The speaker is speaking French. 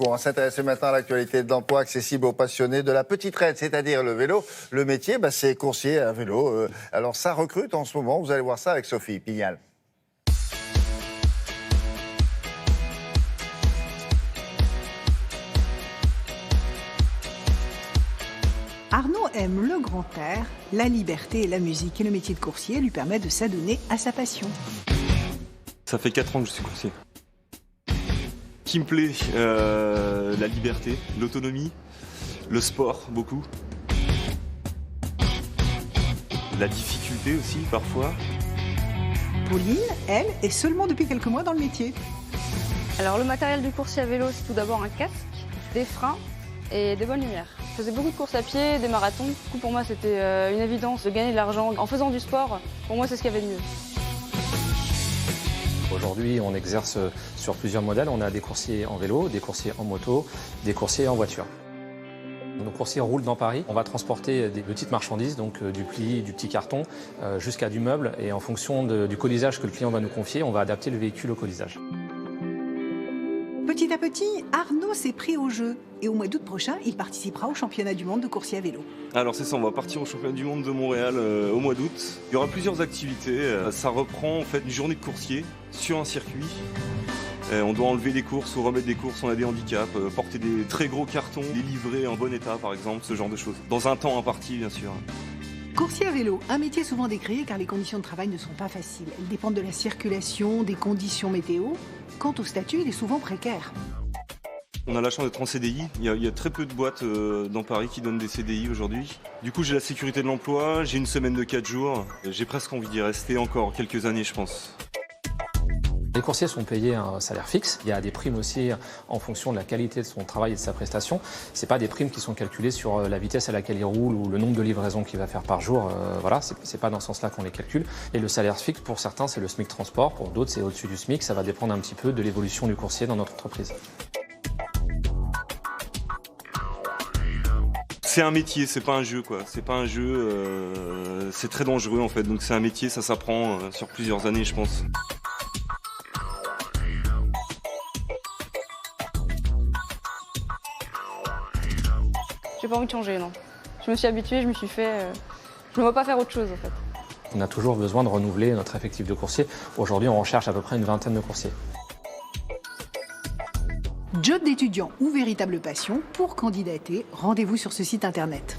Bon, on va s'intéresser maintenant à l'actualité de l'emploi accessible aux passionnés de la petite traite, c'est-à-dire le vélo. Le métier, c'est coursier à vélo. Alors ça recrute en ce moment, vous allez voir ça avec Sophie Pignal. Arnaud aime le grand air, la liberté et la musique. Et le métier de coursier lui permet de s'adonner à sa passion. Ça fait 4 ans que je suis coursier. Qui me plaît, la liberté, l'autonomie, le sport, beaucoup. La difficulté aussi, parfois. Pauline, elle, est seulement depuis quelques mois dans le métier. Alors le matériel du coursier à vélo, c'est tout d'abord un casque, des freins et des bonnes lumières. Je faisais beaucoup de courses à pied, des marathons. Du coup, pour moi, c'était une évidence de gagner de l'argent. En faisant du sport, pour moi, c'est ce qu'il y avait de mieux. Aujourd'hui, on exerce sur plusieurs modèles. On a des coursiers en vélo, des coursiers en moto, des coursiers en voiture. Nos coursiers roulent dans Paris. On va transporter des petites marchandises, donc du pli, du petit carton, jusqu'à du meuble. Et en fonction du colisage que le client va nous confier, on va adapter le véhicule au colisage. Petit à petit, Arnaud s'est pris au jeu. Et au mois d'août prochain, il participera au championnat du monde de coursier à vélo. Alors c'est ça, on va partir au championnat du monde de Montréal au mois d'août. Il y aura plusieurs activités. Ça reprend en fait une journée de coursier sur un circuit. On doit enlever des courses ou remettre des courses, on a des handicaps, porter des très gros cartons, les livrer en bon état par exemple, ce genre de choses. Dans un temps imparti bien sûr. Coursier à vélo, un métier souvent décrié car les conditions de travail ne sont pas faciles. Elles dépendent de la circulation, des conditions météo. Quant au statut, il est souvent précaire. On a la chance d'être en CDI. Il y a très peu de boîtes dans Paris qui donnent des CDI aujourd'hui. Du coup, j'ai la sécurité de l'emploi, j'ai une semaine de 4 jours. J'ai presque envie d'y rester encore quelques années, je pense. Les coursiers sont payés un salaire fixe. Il y a des primes aussi en fonction de la qualité de son travail et de sa prestation. Ce n'est pas des primes qui sont calculées sur la vitesse à laquelle il roule ou le nombre de livraisons qu'il va faire par jour. Voilà, c'est pas dans ce sens-là qu'on les calcule. Et le salaire fixe, pour certains, c'est le SMIC transport. Pour d'autres, c'est au-dessus du SMIC. Ça va dépendre un petit peu de l'évolution du coursier dans notre entreprise. C'est un métier, c'est pas un jeu quoi. C'est pas un jeu, c'est très dangereux en fait. Donc c'est un métier, ça s'apprend sur plusieurs années, je pense. J'ai pas envie de changer, non. Je me suis habituée, je me suis fait... Je ne vois pas faire autre chose, en fait. On a toujours besoin de renouveler notre effectif de coursiers. Aujourd'hui, on recherche à peu près une vingtaine de coursiers. Job d'étudiant ou véritable passion, pour candidater, rendez-vous sur ce site internet.